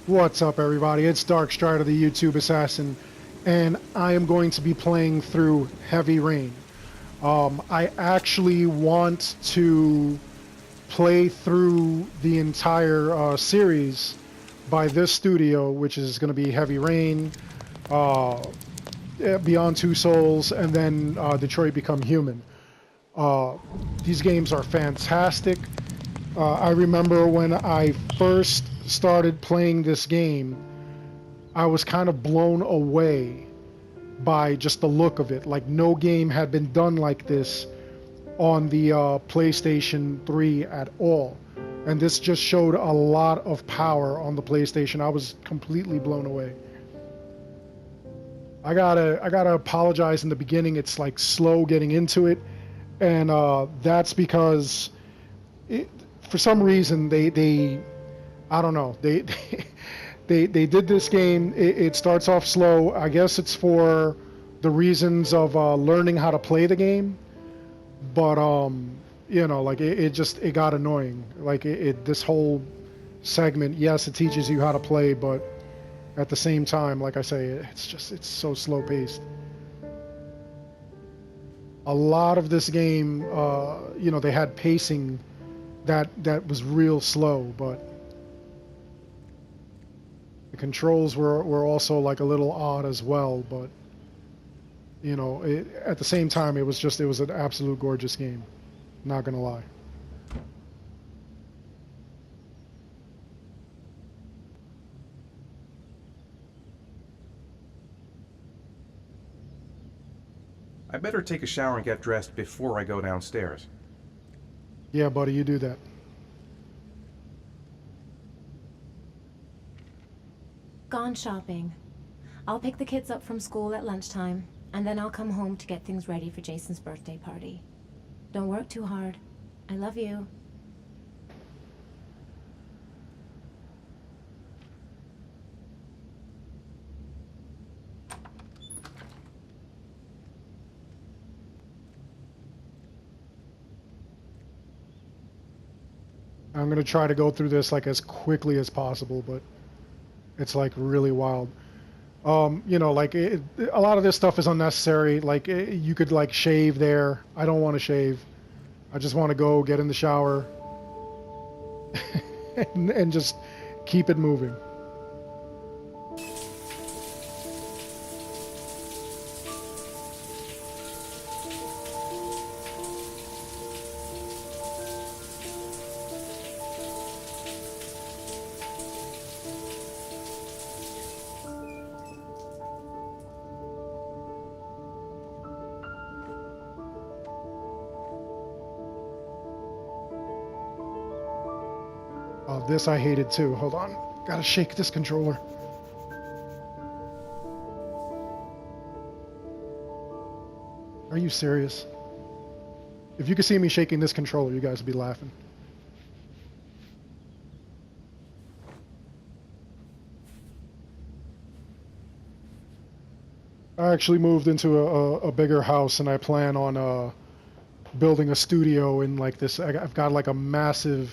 What's up, everybody? It's Darkstrider, the YouTube Assassin, and I am going to be playing through Heavy Rain. I actually want to play through the entire series by this studio, which is going to be Heavy Rain, uh, Beyond Two Souls, and then Detroit Become Human. These games are fantastic. I remember when I first started playing this game, I was kind of blown away by just the look of it. Like, no game had been done like this on the PlayStation 3 at all. And this just showed a lot of power on the PlayStation. I was completely blown away. I gotta apologize in the beginning. It's like slow getting into it, and that's because for some reason they I don't know, they did this game. It starts off slow. I guess it's for the reasons of learning how to play the game, but you know, like it got annoying. Like this whole segment, yes, it teaches you how to play, but at the same time, like I say, it's so slow paced. A lot of this game, you know, they had pacing that was real slow, but the controls were also like a little odd as well. But you know, at the same time, it was an absolute gorgeous game. Not gonna lie. I better take a shower and get dressed before I go downstairs. Yeah, buddy, you do that. Gone shopping. I'll pick the kids up from school at lunchtime, and then I'll come home to get things ready for Jason's birthday party. Don't work too hard. I love you. I'm gonna try to go through this like as quickly as possible, but it's like really wild. You know, like a lot of this stuff is unnecessary. Like you could like shave there. I don't want to shave. I just want to go get in the shower and just keep it moving. This I hated too. Hold on. Gotta shake this controller. Are you serious? If you could see me shaking this controller, you guys would be laughing. I actually moved into a bigger house, and I plan on building a studio in like this. I've got like a massive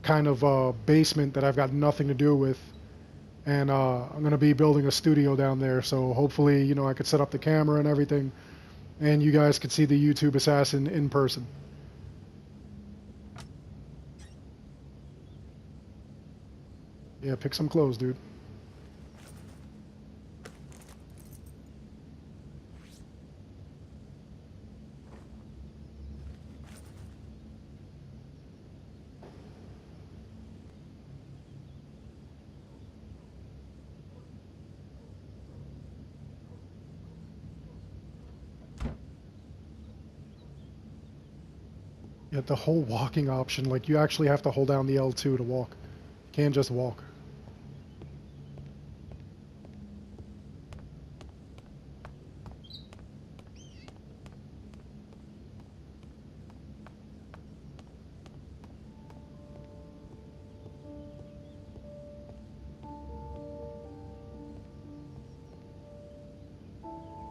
kind of basement that I've got nothing to do with, and I'm gonna be building a studio down there. So hopefully, you know, I could set up the camera and everything, and you guys could see the YouTube Assassin in person. Yeah, pick some clothes, dude. Yeah, the whole walking option, like you actually have to hold down the L2 to walk. You can't just walk.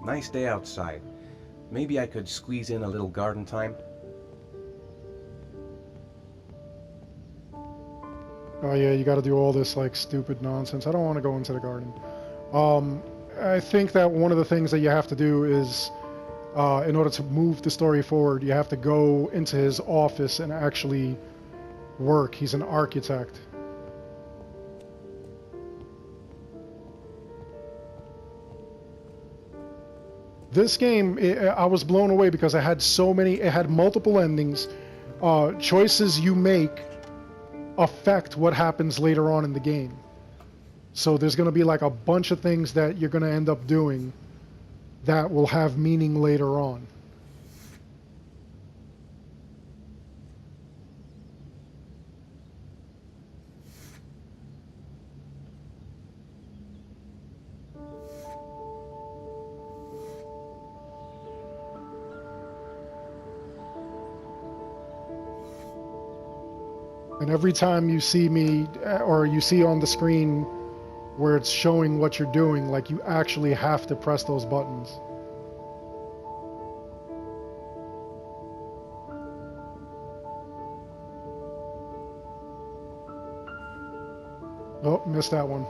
Nice day outside. Maybe I could squeeze in a little garden time? Oh yeah, you got to do all this like stupid nonsense. I don't want to go into the garden. I think that one of the things that you have to do is, in order to move the story forward, you have to go into his office and actually work. He's an architect. This game, I was blown away because it had multiple endings. Choices you make affect what happens later on in the game. So there's going to be like a bunch of things that you're going to end up doing that will have meaning later on. And every time you see me, or you see on the screen where it's showing what you're doing, like you actually have to press those buttons. Oh, missed that one.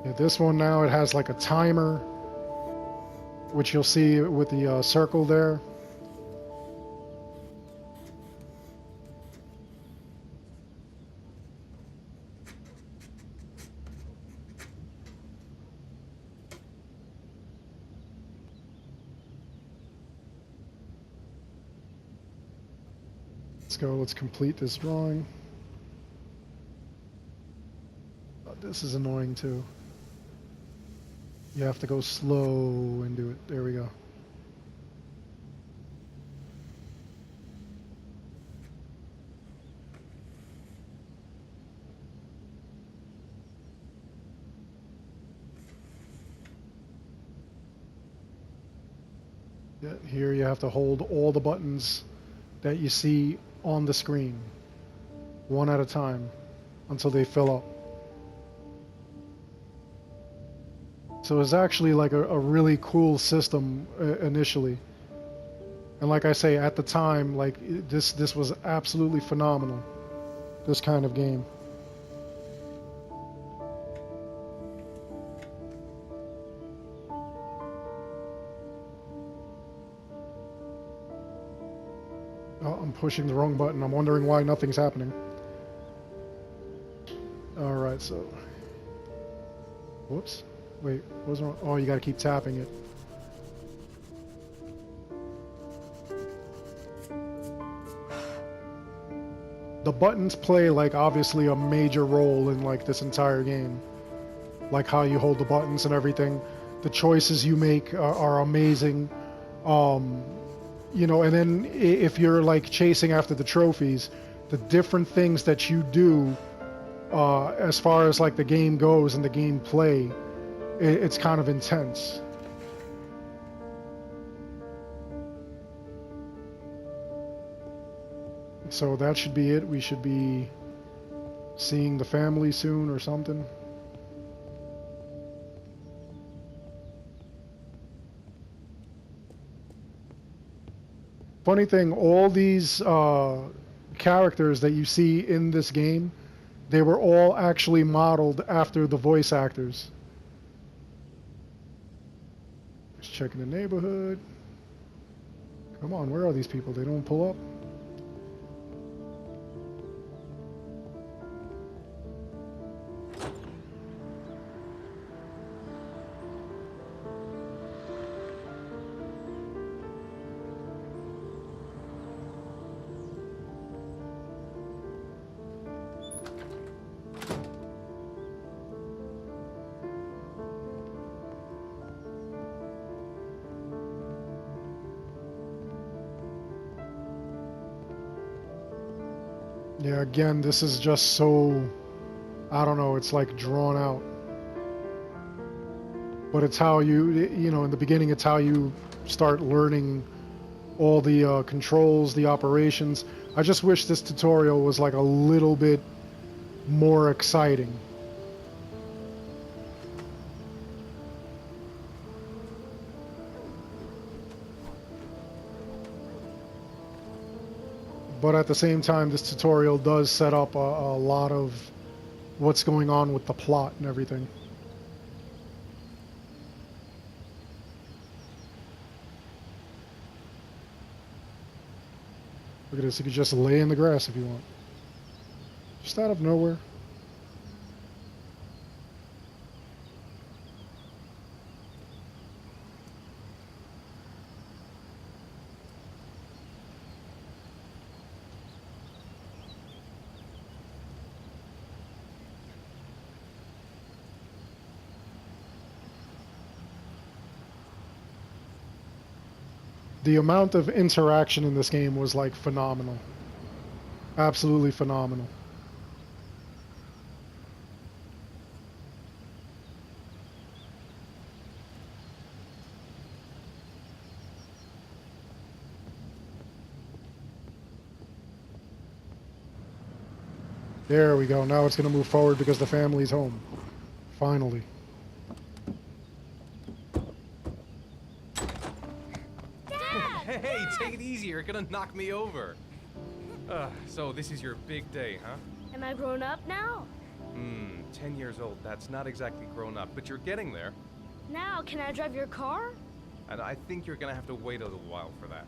Yeah, this one now, it has like a timer, which you'll see with the circle there. Let's go, let's complete this drawing. Oh, this is annoying too. You have to go slow and do it. There we go. Yeah, here you have to hold all the buttons that you see on the screen, one at a time, until they fill up. So it's actually like a really cool system initially. And like I say, at the time, like this was absolutely phenomenal, this kind of game. Oh, I'm pushing the wrong button. I'm wondering why nothing's happening. Alright, so... Whoops. Wait, what was wrong? Oh, you gotta keep tapping it. The buttons play like obviously a major role in like this entire game. Like how you hold the buttons and everything. The choices you make are amazing. You know, and then if you're like chasing after the trophies, the different things that you do as far as like the game goes and the gameplay, it's kind of intense. So that should be it. We should be seeing the family soon or something. Funny thing, all these characters that you see in this game, they were all actually modeled after the voice actors. Just checking the neighborhood. Come on, where are these people? They don't pull up. Yeah, again, this is just so, I don't know, it's like drawn out. But it's how you know, in the beginning, it's how you start learning all the controls, the operations. I just wish this tutorial was like a little bit more exciting. But at the same time, this tutorial does set up a lot of what's going on with the plot and everything. Look at this, you could just lay in the grass if you want. Just out of nowhere. The amount of interaction in this game was like phenomenal. Absolutely phenomenal. There we go. Now it's going to move forward because the family's home. Finally. Hey, take it easy, you're gonna knock me over. So this is your big day, huh? Am I grown up now? 10 years old, that's not exactly grown up, but you're getting there. Now, can I drive your car? And I think you're gonna have to wait a little while for that.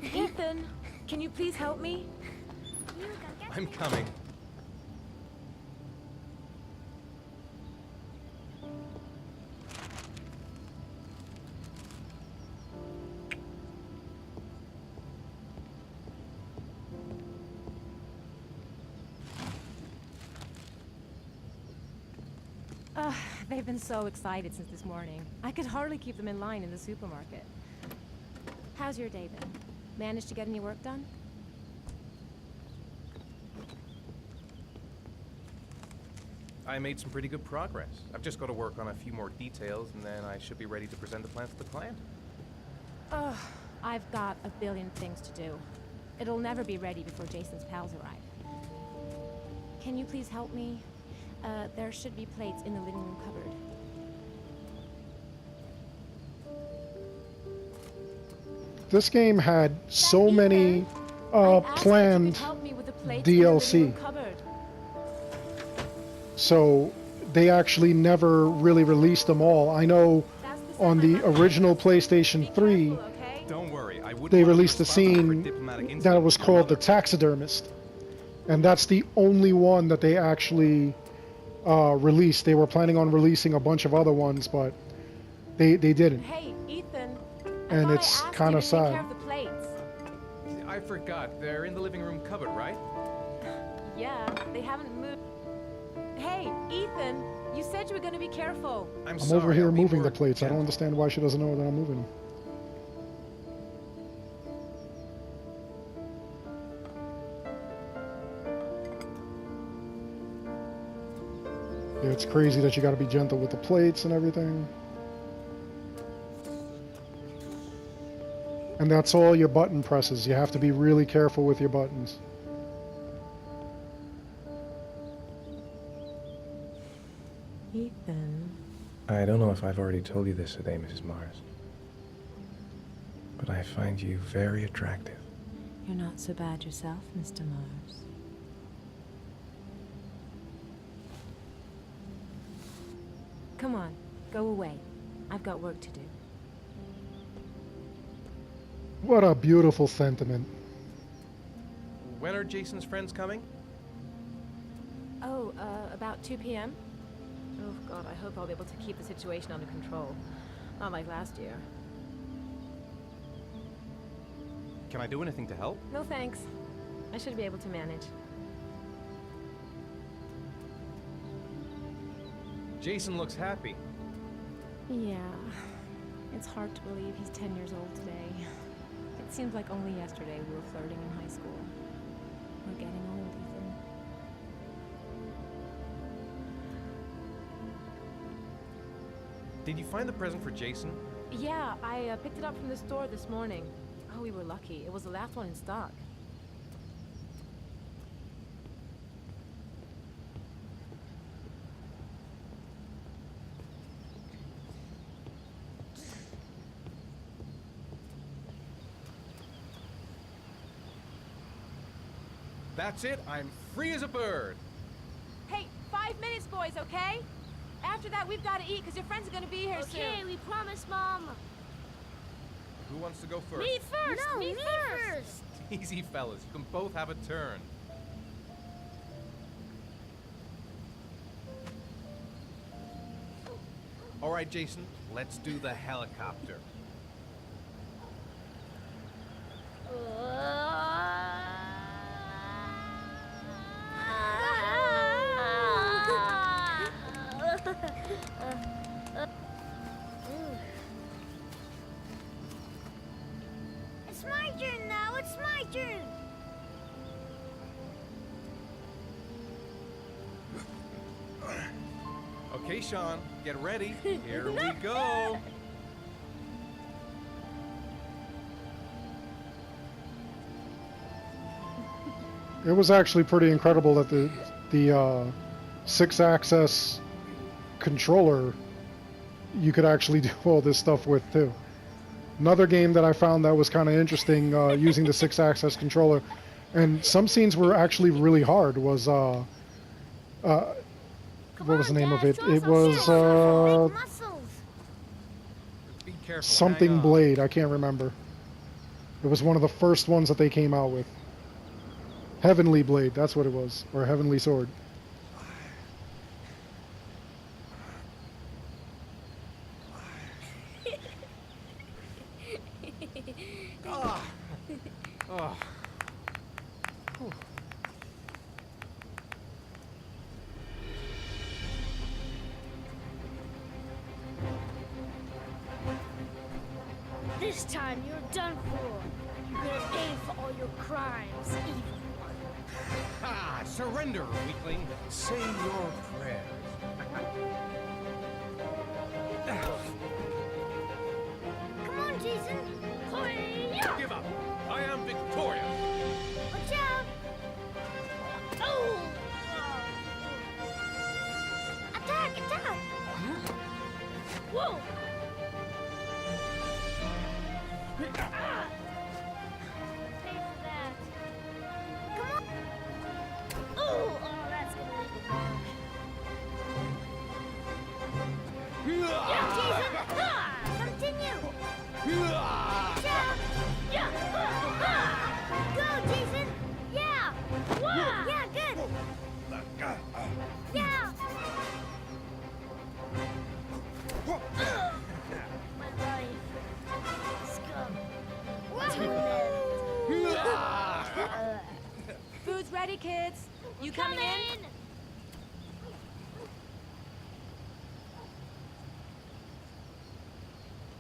Ethan, can you please help me? I'm coming. They've been so excited since this morning. I could hardly keep them in line in the supermarket. How's your day been? Managed to get any work done? I made some pretty good progress. I've just got to work on a few more details, and then I should be ready to present the plans to the client. Ugh, I've got a billion things to do. It'll never be ready before Jason's pals arrive. Can you please help me? There should be plates in the living room cupboard. This game had so many planned DLC. So they actually never really released them all. I know on the original PlayStation 3, Don't worry, I wouldn't they want to released be a responsible for scene diplomatic incident that was with your called The mother. Taxidermist. And that's the only one that they actually released. They were planning on releasing a bunch of other ones, but they didn't. Hey, Ethan. And it's kinda sad. Take care of the plates. I forgot, they're in the living room cupboard, right? Yeah, they haven't moved. Hey, Ethan, you said you were going to be careful. I'm sorry, over here I'll be moving more the plates. I don't gentle. understand why she doesn't know that I'm moving them. Yeah, it's crazy that you gotta be gentle with the plates and everything. And that's all your button presses. You have to be really careful with your buttons. Ethan. I don't know if I've already told you this today, Mrs. Mars, but I find you very attractive. You're not so bad yourself, Mr. Mars. Come on, go away. I've got work to do. What a beautiful sentiment. When are Jason's friends coming? Oh, about 2 p.m.? Oh, God, I hope I'll be able to keep the situation under control. Not like last year. Can I do anything to help? No thanks. I should be able to manage. Jason looks happy. Yeah. It's hard to believe he's 10 years old today. It seems like only yesterday we were flirting in high school. We're getting old, Ethan. Did you find the present for Jason? Yeah, I picked it up from the store this morning. Oh, we were lucky. It was the last one in stock. That's it. I'm free as a bird. Hey, 5 minutes, boys, okay? After that, we've got to eat because your friends are going to be here Okay, soon. we promise, Mom. Who wants to go first? Me first. No, me me first. Easy, fellas. You can both have a turn. All right, Jason. Let's do the helicopter. It's my turn now. It's my turn. Okay, Sean. Get ready. Here we go. It was actually pretty incredible that the 6-axis controller you could actually do all this stuff with too. Another game that I found that was kind of interesting using the 6-axis controller, and some scenes were actually really hard. Was what was the name of it? It was Muscles. Be careful. something hang on. Blade. I can't remember. It was one of the first ones that they came out with. Heavenly Blade, that's what it was, or Heavenly Sword. Oh. This time you're done for. You're gonna pay for all your crimes, evil one. Ah, surrender, weakling. Say your prayers. Come on, Jason. Hi-ya! Give up. I am victorious. Watch out! Oh! Attack! Attack! Whoa! Ah! Pay for that. Come on! Oh, that's gonna leave a mark. Yeah, Jason! Ah! Continue! Watch out! Yeah! Go, Jason! Yeah! Yeah, good! Yeah! My life. Scum. Food's ready, kids. You coming in?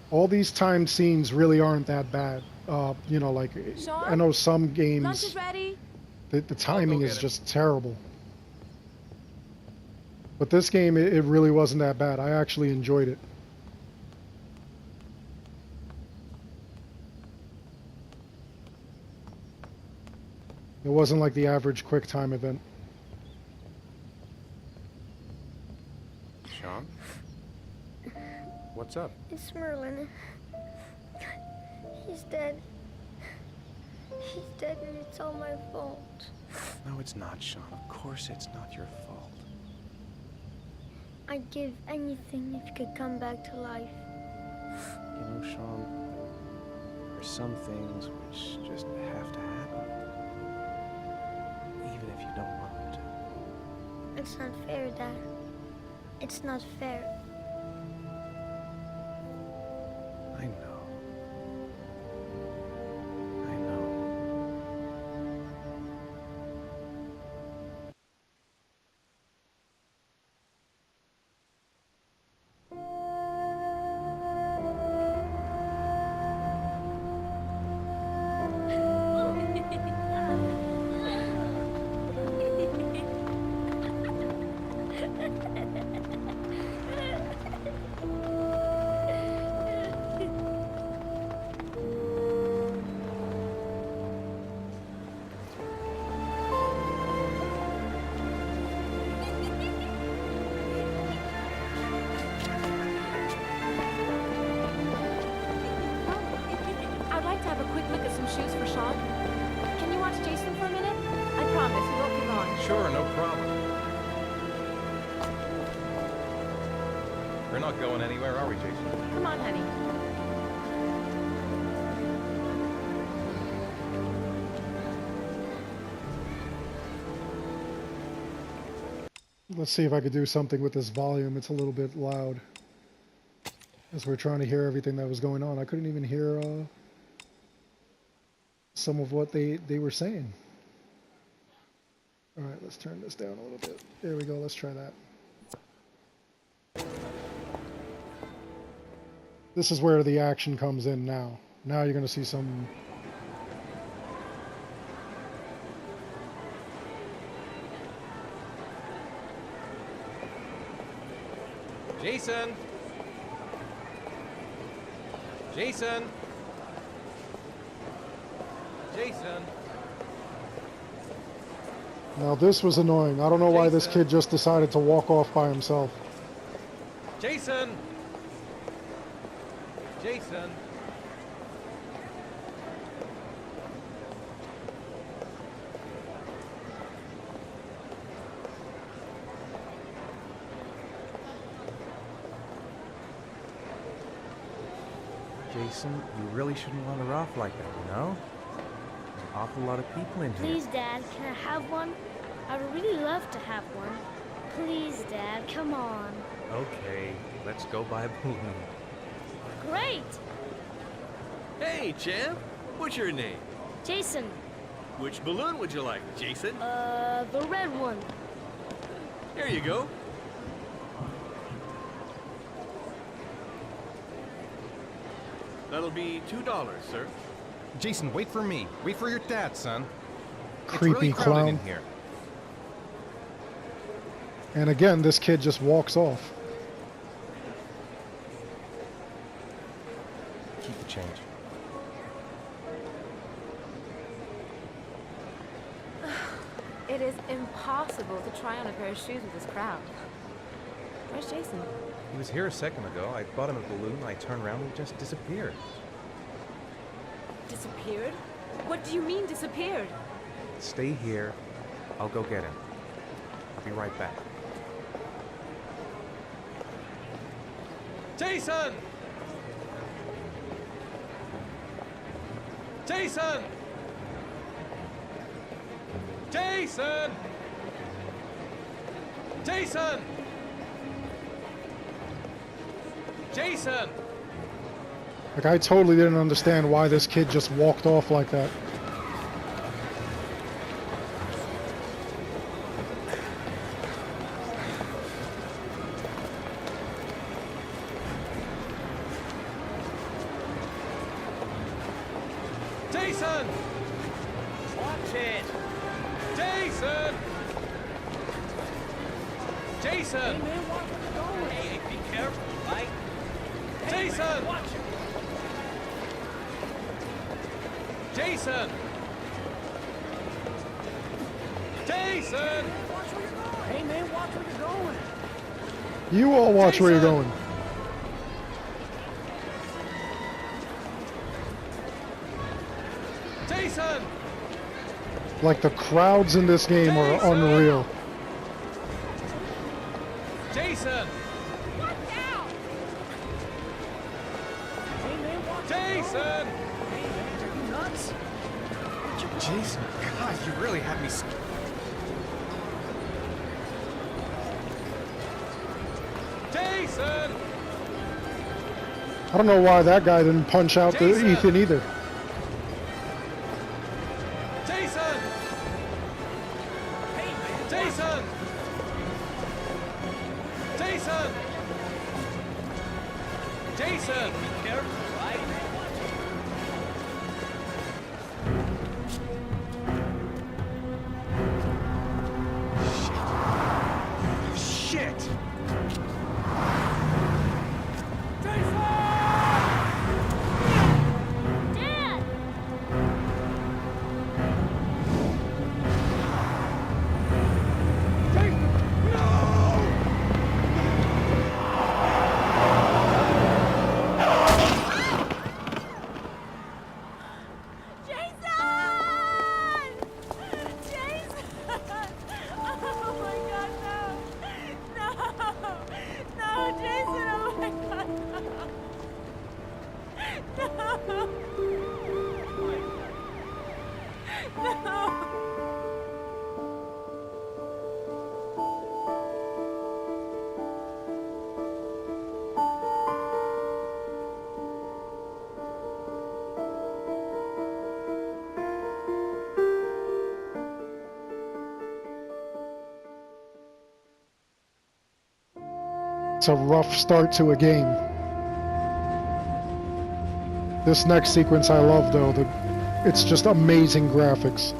All these timed scenes really aren't that bad. You know, like Sean? I know some Lunch games is ready. the timing get is it. just terrible. But this game, it really wasn't that bad. I actually enjoyed it. It wasn't like the average quick time event. Sean? What's up? It's Merlin. He's dead. He's dead and it's all my fault. No, it's not, Sean. Of course it's not your fault. I'd give anything if you could come back to life. You know, Sean, there's some things which just have to happen. Even if you don't want them to. It's not fair, Dad. It's not fair. I know. I know. We're not going anywhere, are we, Jason? Come on, honey. Let's see if I could do something with this volume. It's a little bit loud. As we're trying to hear everything that was going on. I couldn't even hear some of what they were saying. All right, let's turn this down a little bit. There we go. Let's try that. This is where the action comes in now. Now you're going to see some... Jason! Jason! Jason! Now this was annoying. I don't know why this Jason. kid just decided to walk off by himself. Jason! Jason! Jason, you really shouldn't run her off like that, you know? There's an awful lot of people in here. Please, Dad, can I have one? I would really love to have one. Please, Dad, come on. Okay, let's go buy a balloon. Great! Hey, champ. What's your name? Jason, Which balloon would you like, Jason? the red one. Here you go. That'll be $2, sir. Jason, wait for me. Wait for your dad, son. It's Creepy really crowded clown. in here. And again, this kid just walks off. Keep the change. It is impossible to try on a pair of shoes with this crowd. Where's Jason? He was here a second ago. I bought him a balloon. I turned around and he just disappeared. Disappeared? What do you mean disappeared? Stay here. I'll go get him. I'll be right back. Jason! Jason! Jason! Jason! Jason! Like, I totally didn't understand why this kid just walked off like that. Jason! Watch it. Jason! Jason! Hey, be careful, right? Jason! Watch it. Jason! Jason! Hey, man, watch where you're going. You all watch where you're Jason! going. Jason! Like, the crowds in this game are Jason! unreal. Jason! Jason! Nuts? Jason, God, you really had me Jason! I don't know why that guy didn't punch out the Jason! Ethan either. Jason! Jason! Jason! Jason! Be careful, right? Shit! Dad! Jason! Jason! Oh my God, no! No! It's a rough start to a game. This next sequence I love, though. It's just amazing graphics.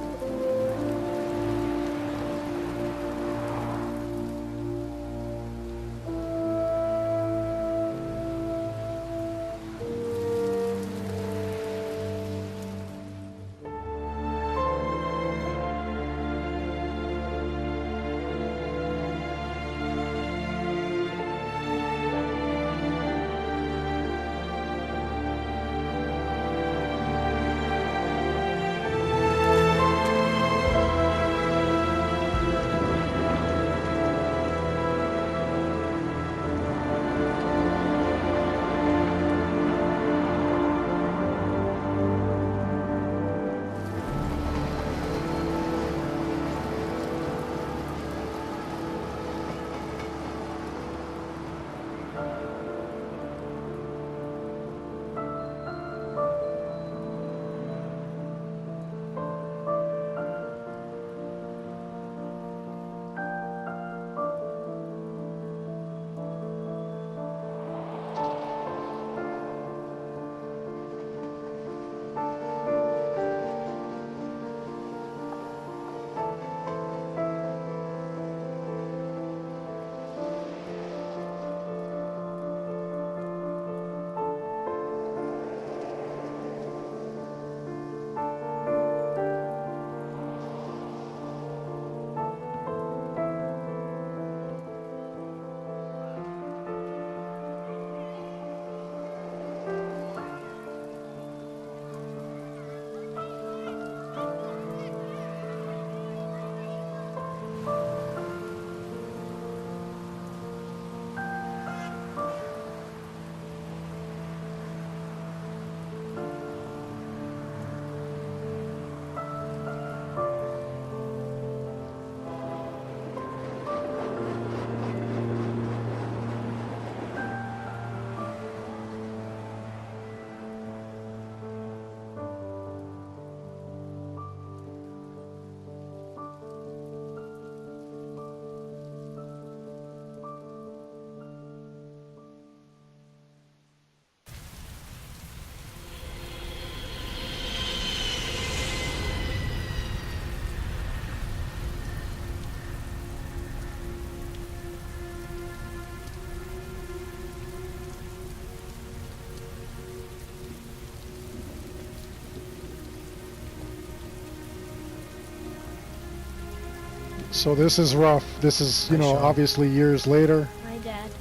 So this is rough. This is, you know, Sean. obviously years later. My dad.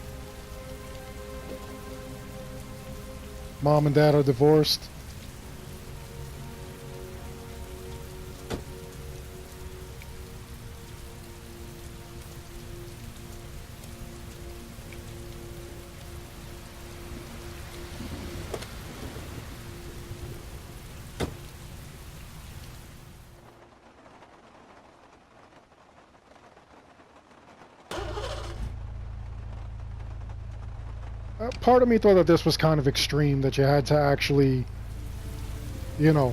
Mom and dad are divorced. Part of me thought that this was kind of extreme, that you had to actually, you know,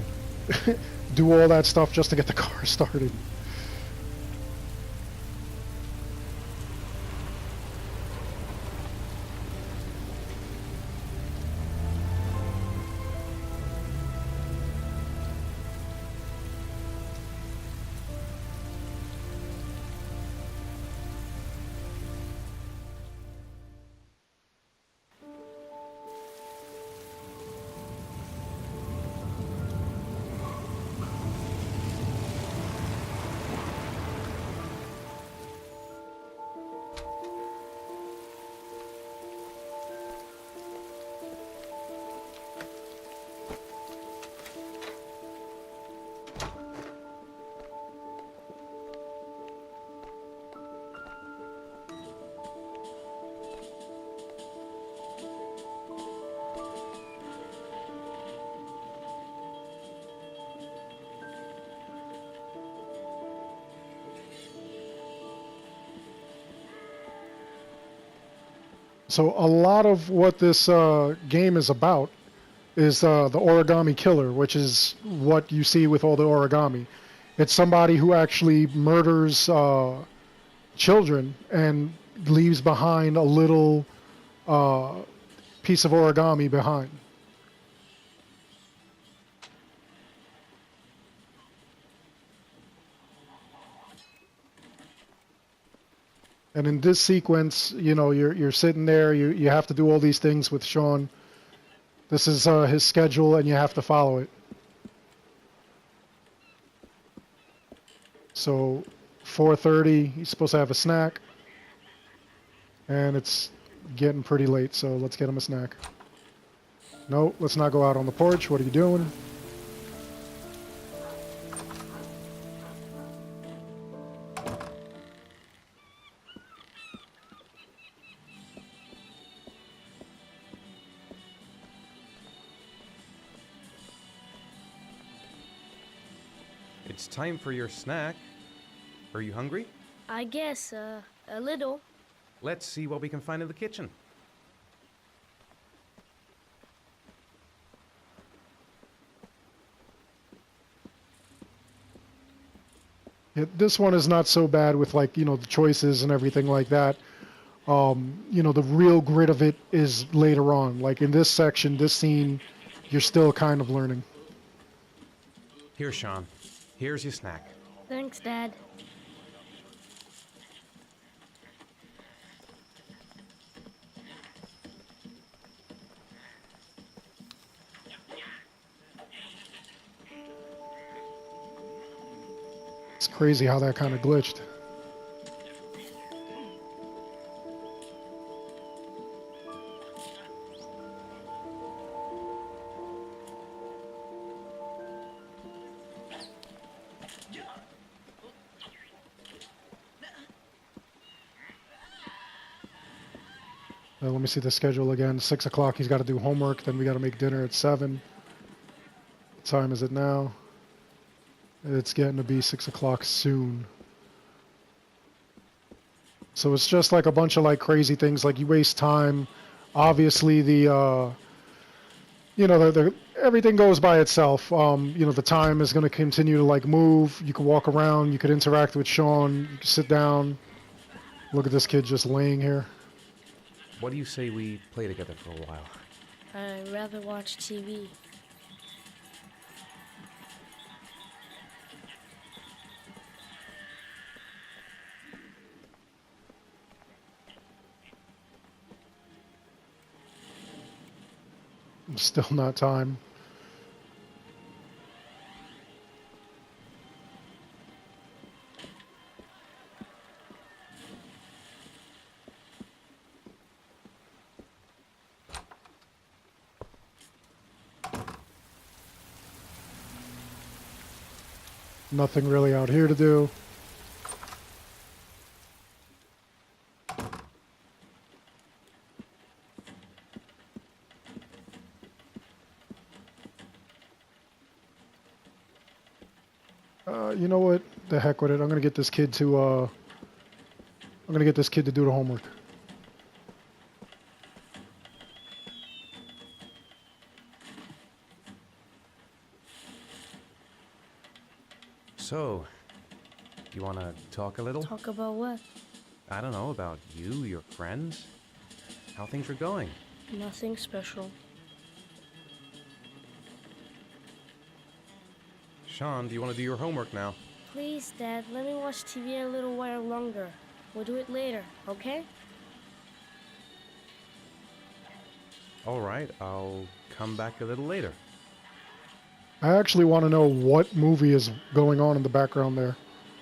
do all that stuff just to get the car started. So a lot of what this game is about is the origami killer, which is what you see with all the origami. It's somebody who actually murders children and leaves behind a little piece of origami behind. And in this sequence, you know, you're sitting there, you have to do all these things with Sean. This is his schedule, and you have to follow it. So, 4:30, he's supposed to have a snack, and it's getting pretty late, so let's get him a snack. No, let's not go out on the porch. What are you doing? It's time for your snack. Are you hungry? I guess, a little. Let's see what we can find in the kitchen. Yeah, this one is not so bad with, like, you know, the choices and everything like that. You know, the real grit of it is later on. Like in this section, this scene, you're still kind of learning. Here, Sean. Here's your snack. Thanks, Dad. It's crazy how that kind of glitched. Let me see the schedule again. 6 o'clock, he's got to do homework. Then we got to make dinner at 7. What time is it now? It's getting to be 6 o'clock soon. So it's just like a bunch of like crazy things. Like you waste time. Obviously, the you know, everything goes by itself. You know, the time is going to continue to like move. You can walk around. You could interact with Sean. You can sit down. Look at this kid just laying here. What do you say we play together for a while? I'd rather watch TV. Still not time. Nothing really out here to do. You know what? The heck with it. I'm gonna get this kid to do the homework. So, you want to talk a little? Talk about what? I don't know, about you, your friends, how things are going. Nothing special. Sean, do you want to do your homework now? Please, Dad, let me watch TV a little while longer. We'll do it later, okay? All right, I'll come back a little later. I actually want to know what movie is going on in the background there.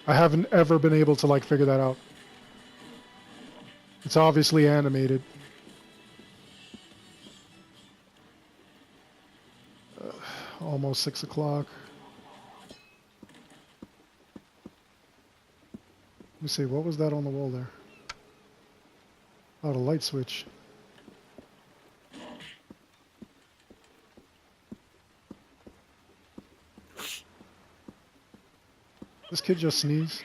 I haven't ever been able to like figure that out. It's obviously animated. Almost 6 o'clock. Let me see, what was that on the wall there? Oh, the light switch. This kid just sneezed.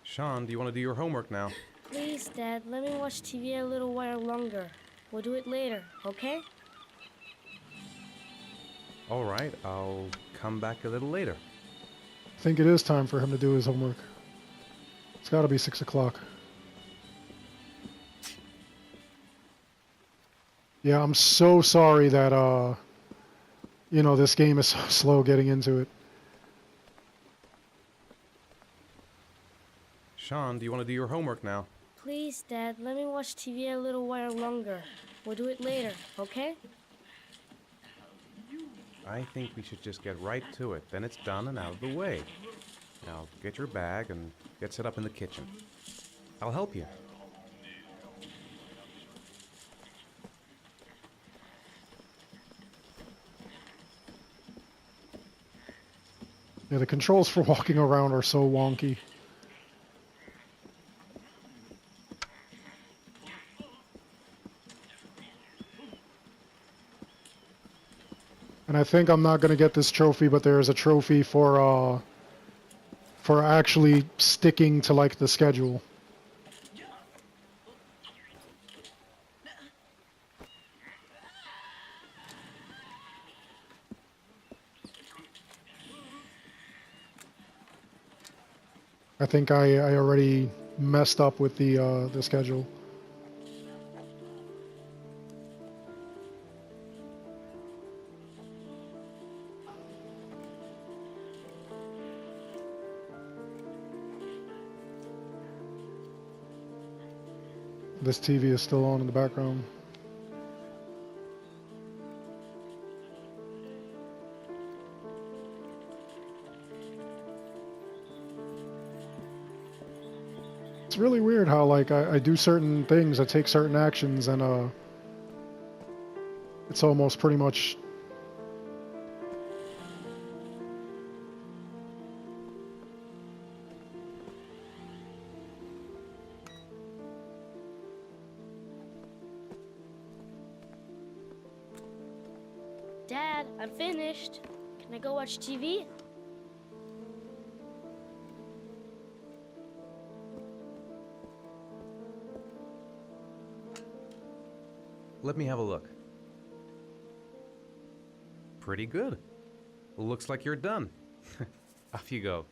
Sean, do you want to do your homework now? Please, Dad, let me watch TV a little while longer. We'll do it later, okay? All right, I'll come back a little later. I think it is time for him to do his homework. It's got to be 6 o'clock. Yeah, I'm so sorry that, you know, this game is so slow getting into it. Sean, do you want to do your homework now? Please, Dad, let me watch TV a little while longer. We'll do it later, okay? I think we should just get right to it. Then it's done and out of the way. Now, get your bag and get set up in the kitchen. I'll help you. Yeah, the controls for walking around are so wonky. And I think I'm not going to get this trophy, but there is a trophy for actually sticking to, like, the schedule. I think I already messed up with the schedule. This TV is still on in the background. It's really weird how, like, I do certain things, I take certain actions, and it's almost pretty much Dad, I'm finished. Can I go watch TV? Let me have a look. Pretty good. Looks like you're done. Off you go.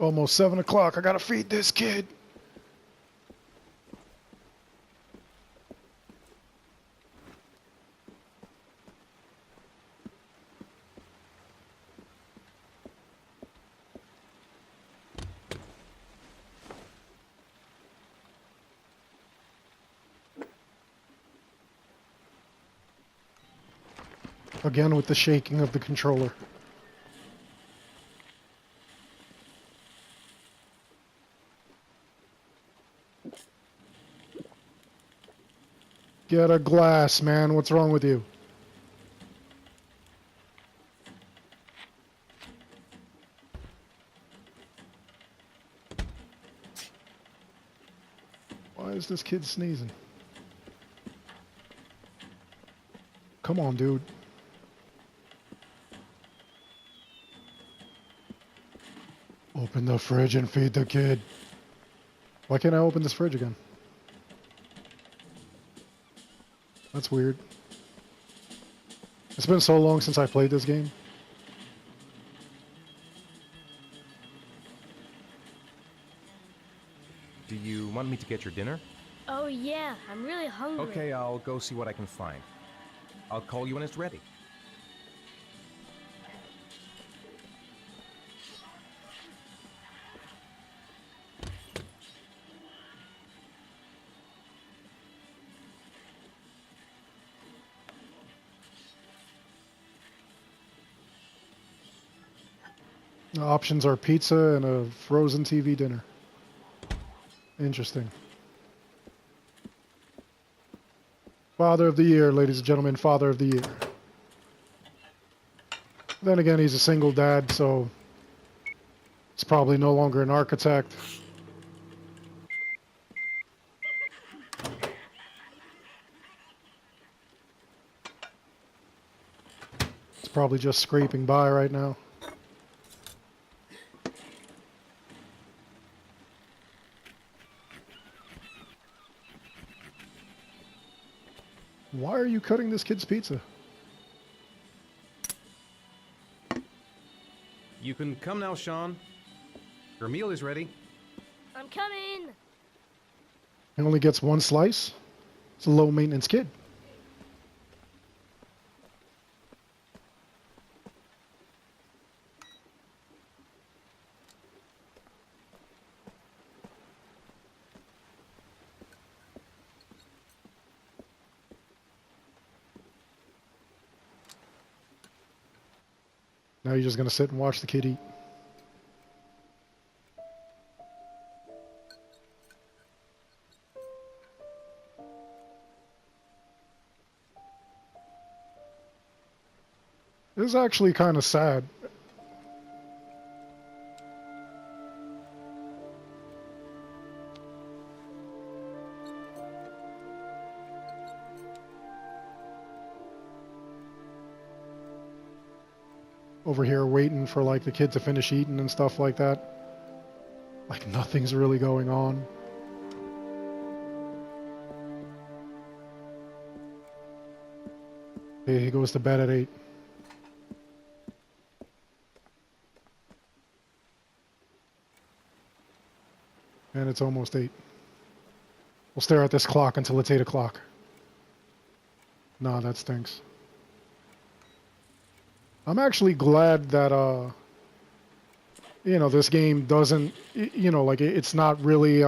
almost 7 o'clock. I gotta feed this kid. Again with the shaking of the controller. Get a glass, man. What's wrong with you? Why is this kid sneezing? Come on, dude. Open the fridge and feed the kid. Why can't I open this fridge again? That's weird. It's been so long since I played this game. Do you want me to get your dinner? Oh yeah, I'm really hungry. Okay, I'll go see what I can find. I'll call you when it's ready. The options are pizza and a frozen TV dinner. Interesting. Father of the Year, ladies and gentlemen, Father of the Year. Then again, he's a single dad, so he's probably no longer an architect. He's probably just scraping by right now. you cutting this kid's pizza? You can come now, Sean. Your meal is ready. I'm coming. He only gets one slice? It's a low-maintenance kid. Now you're just gonna sit and watch the kid eat. This is actually kind of sad. Over here waiting for like the kid to finish eating and stuff like that. Like nothing's really going on. Okay, he goes to bed at 8. And it's almost 8. We'll stare at this clock until it's 8 o'clock. Nah, that stinks. I'm actually glad that, you know, this game doesn't, you know, like, it's not really,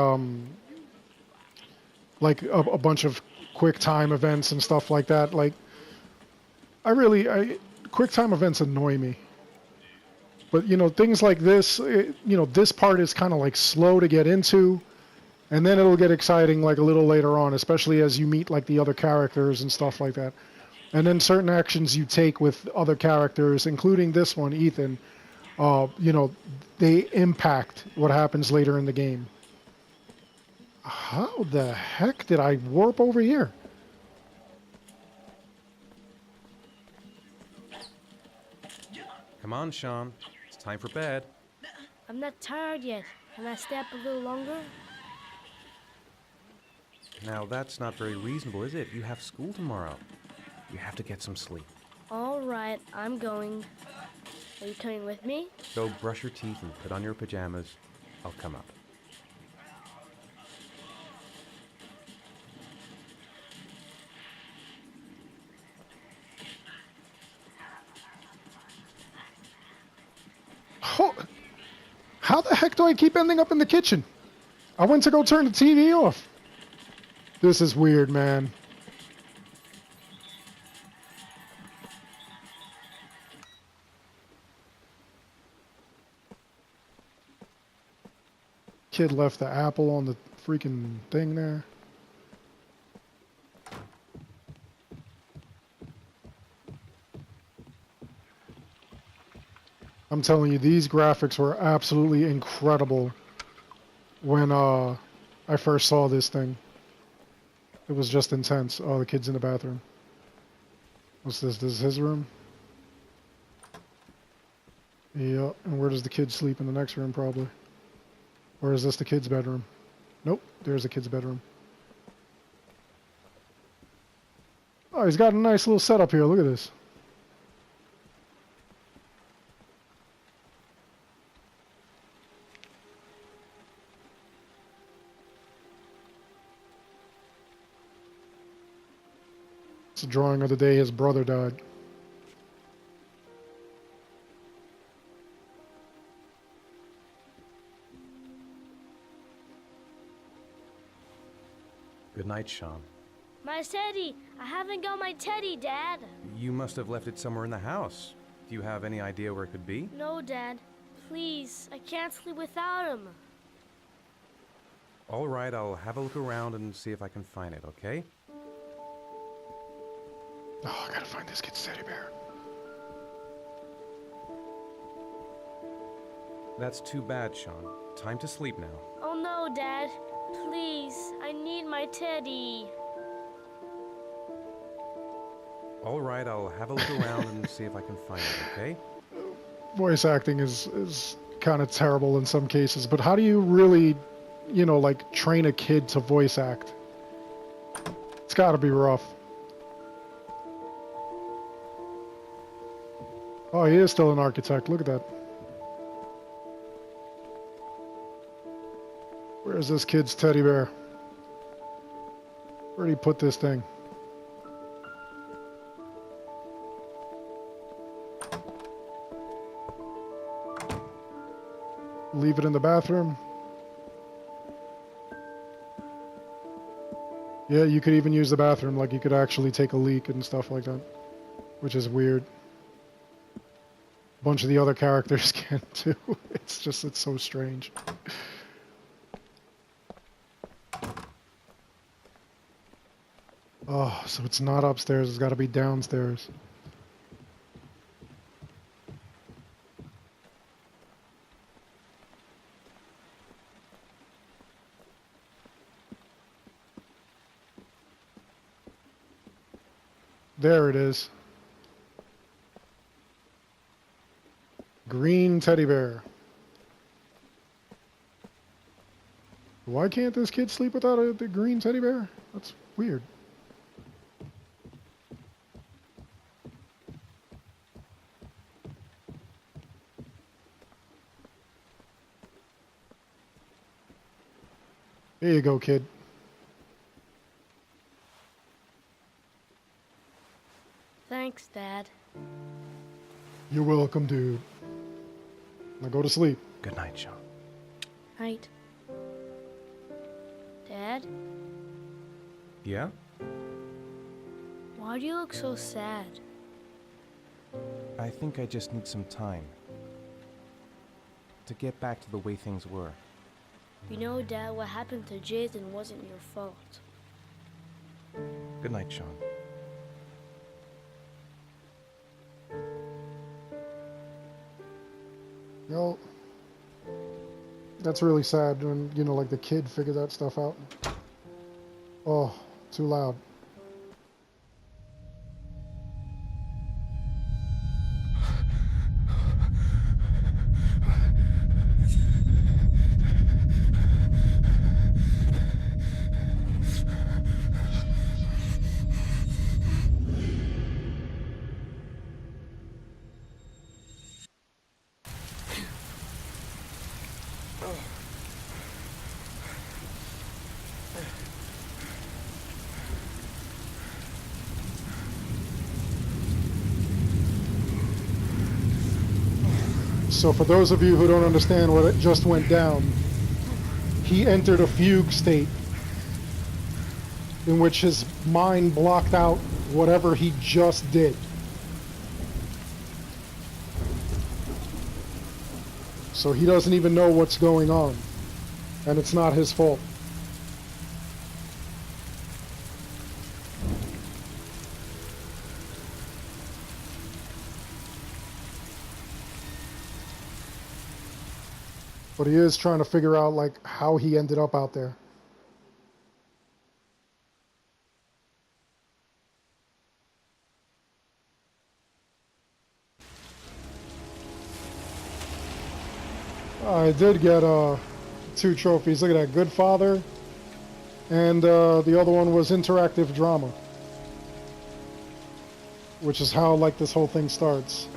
like, a bunch of quick time events and stuff like that. Like, quick time events annoy me. But, you know, things like this, you know, this part is kind of, like, slow to get into. And then it'll get exciting, like, a little later on, especially as you meet, like, the other characters and stuff like that. And then certain actions you take with other characters, including this one, Ethan, you know, they impact what happens later in the game. How the heck did I warp over here? Come on, Sean. It's time for bed. I'm not tired yet. Can I stay up a little longer? Now, that's not very reasonable, is it? You have school tomorrow. You have to get some sleep. All right, I'm going. Are you coming with me? Go brush your teeth and put on your pajamas. I'll come up. How the heck do I keep ending up in the kitchen? I went to go turn the TV off. This is weird, man. Kid left the apple on the freaking thing there. I'm telling you, these graphics were absolutely incredible when I first saw this thing. It was just intense. Oh, the kid's in the bathroom. What's this? This is his room? Yeah, and where does the kid sleep? In the next room, probably. Or is this the kid's bedroom? Nope, there's the kid's bedroom. Oh, he's got a nice little setup here. Look at this. It's a drawing of the day his brother died. Good night, Sean. My teddy! I haven't got my teddy, Dad. You must have left it somewhere in the house. Do you have any idea where it could be? No, Dad. Please, I can't sleep without him. All right, I'll have a look around and see if I can find it, okay? Oh, I gotta find this kid's teddy bear. That's too bad, Sean. Time to sleep now. Oh no, Dad. Please, I need my teddy. All right, I'll have a look around and see if I can find it, okay? Voice acting is kind of terrible in some cases, but how do you really, you know, like train a kid to voice act? It's gotta be rough. Oh, he is still an architect. Look at that. Where's this kid's teddy bear? Where'd he put this thing? Leave it in the bathroom. Yeah, you could even use the bathroom, like you could actually take a leak and stuff like that, which is weird. A bunch of the other characters can too. It's so strange. Oh, so it's not upstairs, it's gotta be downstairs. There it is. Green teddy bear. Why can't this kid sleep without the green teddy bear? That's weird. There you go, kid. Thanks, Dad. You're welcome, dude. Now go to sleep. Good night, Sean. Night. Dad, Yeah? why do you look so sad? I think I just need some time to get back to the way things were. You know, Dad, what happened to Jason wasn't your fault. Good night, Sean. You know, that's really sad when, you know, like the kid figured that stuff out. Oh, too loud. So for those of you who don't understand what just went down, he entered a fugue state in which his mind blocked out whatever he just did. So he doesn't even know what's going on, and it's not his fault. But he is trying to figure out, like, how he ended up out there. I did get 2 trophies. Look at that, Good Father, and the other one was Interactive Drama, which is how, like, this whole thing starts.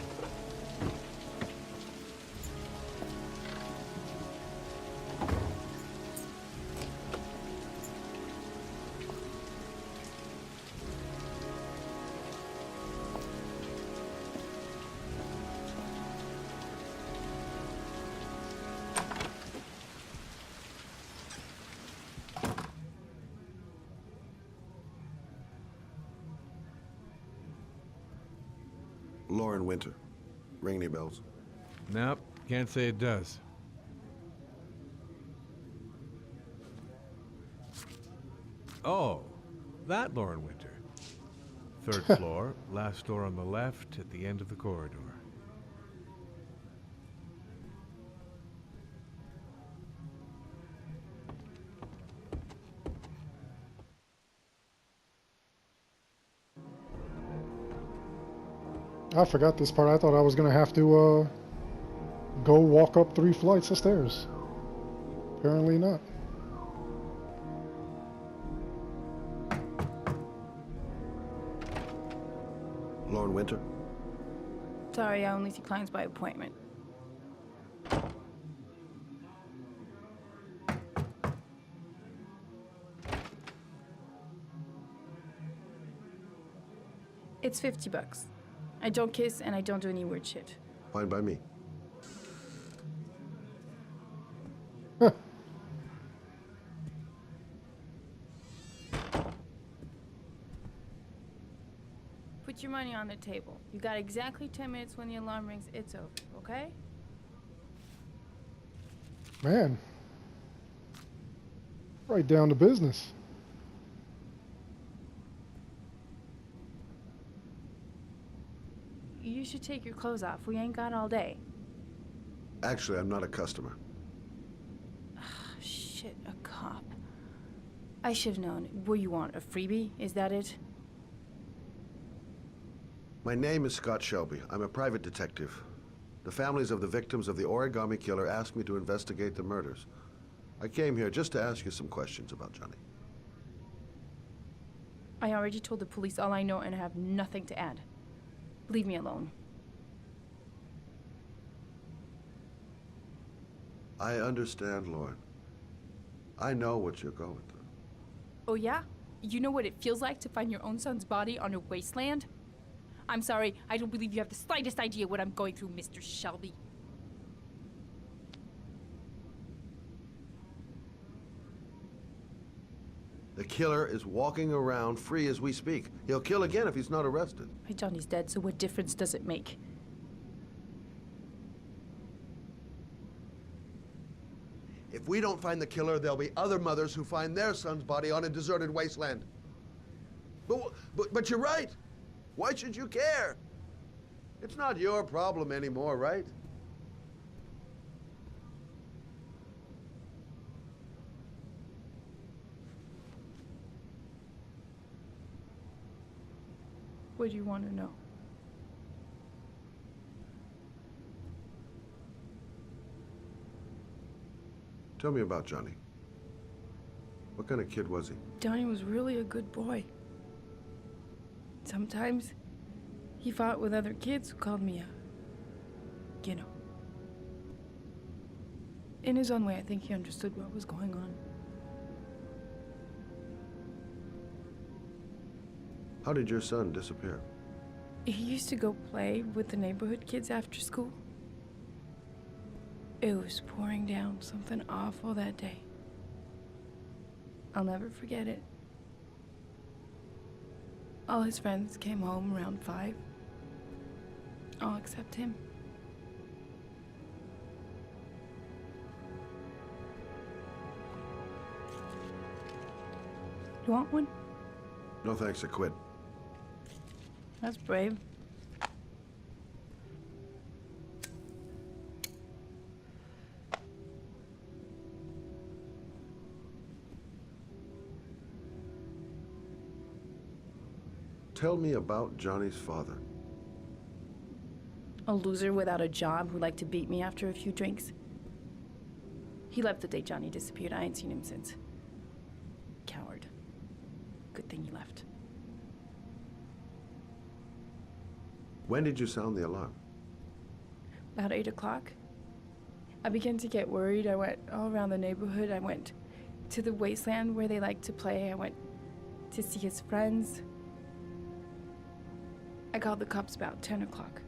Lauren Winter. Ring any bells? Nope, can't say it does. Oh, that Lauren Winter. 3rd floor, last door on the left at the end of the corridor. I forgot this part. I thought I was gonna have to go walk up 3 flights of stairs. Apparently not. Lauren Winter? Sorry, I only see clients by appointment. It's $50. I don't kiss and I don't do any weird shit. Fine by me. Put your money on the table. You got exactly 10 minutes. When the alarm rings, it's over, okay? Man. Right down to business. You should take your clothes off. We ain't got all day. Actually, I'm not a customer. Shit, a cop. I should have known. What do you want, a freebie? Is that it? My name is Scott Shelby. I'm a private detective. The families of the victims of the Origami Killer asked me to investigate the murders. I came here just to ask you some questions about Johnny. I already told the police all I know and I have nothing to add. Leave me alone. I understand, Lauren. I know what you're going through. Oh yeah? You know what it feels like to find your own son's body on a wasteland? I'm sorry, I don't believe you have the slightest idea what I'm going through, Mr. Shelby. The killer is walking around free as we speak. He'll kill again if he's not arrested. My Johnny's dead, so what difference does it make? If we don't find the killer, there'll be other mothers who find their son's body on a deserted wasteland. But you're right. Why should you care? It's not your problem anymore, right? What do you want to know? Tell me about Johnny. What kind of kid was he? Johnny was really a good boy. Sometimes he fought with other kids who called me you know. In his own way, I think he understood what was going on. How did your son disappear? He used to go play with the neighborhood kids after school. It was pouring down something awful that day. I'll never forget it. All his friends came home around 5. All except him. You want one? No thanks, I quit. That's brave. Tell me about Johnny's father. A loser without a job who liked to beat me after a few drinks. He left the day Johnny disappeared. I ain't seen him since. Coward. Good thing he left. When did you sound the alarm? About 8 o'clock. I began to get worried. I went all around the neighborhood. I went to the wasteland where they like to play. I went to see his friends. I called the cops about 10 o'clock.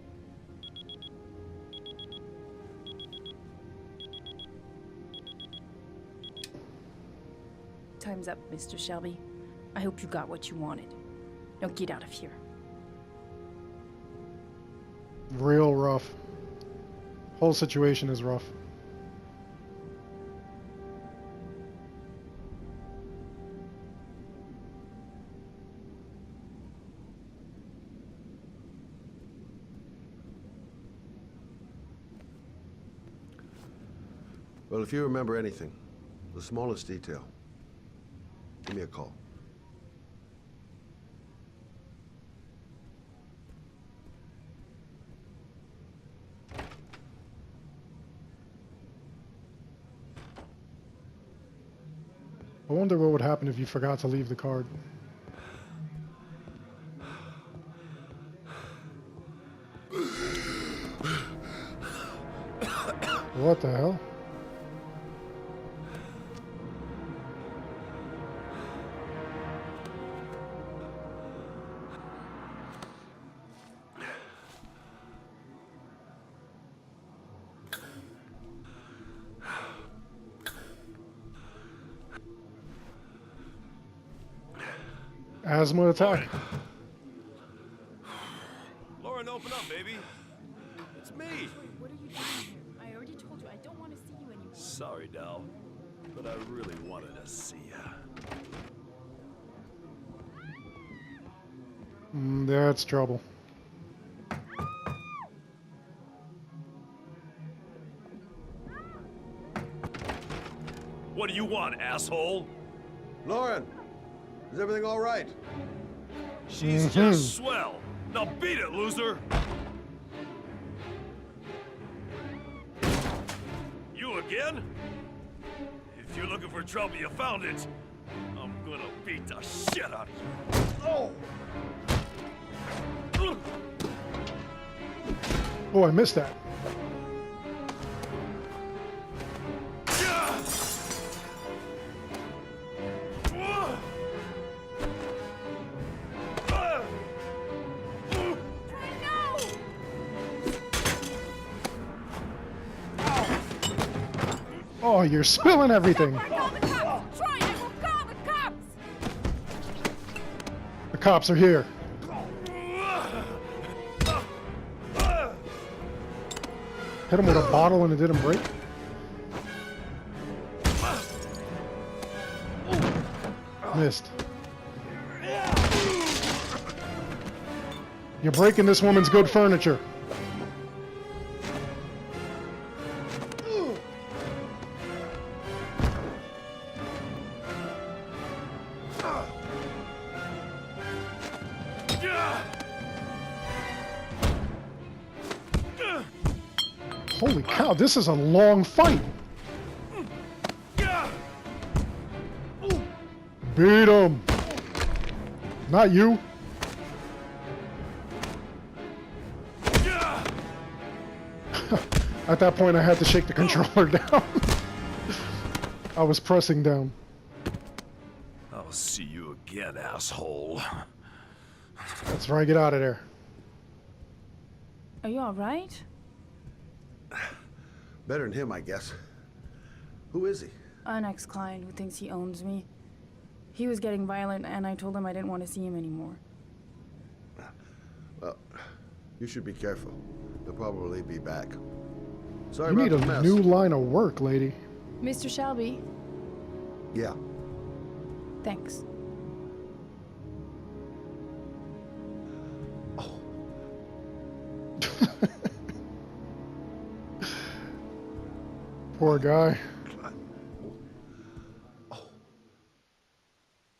Time's up, Mr. Shelby. I hope you got what you wanted. Now get out of here. Real rough. Whole situation is rough. Well, if you remember anything, the smallest detail, give me a call. I wonder what would happen if you forgot to leave the card. What the hell? Asthma attack. Lauren, open up, baby. It's me. What are you doing here? I already told you I don't want to see you anymore. Sorry, Dal, but I really wanted to see ya. That's trouble. What do you want, asshole? Lauren, is everything all right? She's just swell. Now beat it, loser. You again? If you're looking for trouble, you found it. I'm gonna beat the shit out of you. Oh! Oh, I missed that. Oh, you're spilling everything. Call the cops! Troy, I will call the cops! The cops are here. Hit him with a bottle and it didn't break. Missed. You're breaking this woman's good furniture. Holy cow, this is a long fight. Beat him. Not you. At that point, I had to shake the controller down. I was pressing down. I'll see you again, asshole. That's where I get out of there. Are you all right? Better than him, I guess. Who is he? An ex-client who thinks he owns me. He was getting violent, and I told him I didn't want to see him anymore. Well, you should be careful. They'll probably be back. Sorry You about need the a mess. new line of work, lady. Mr. Shelby, Yeah. thanks. Poor guy.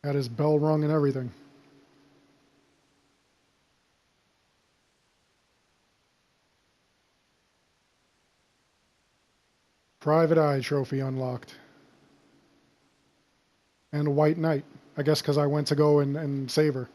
Had his bell rung and everything. Private Eye trophy unlocked. And a White Knight. I guess because I went to go and save her.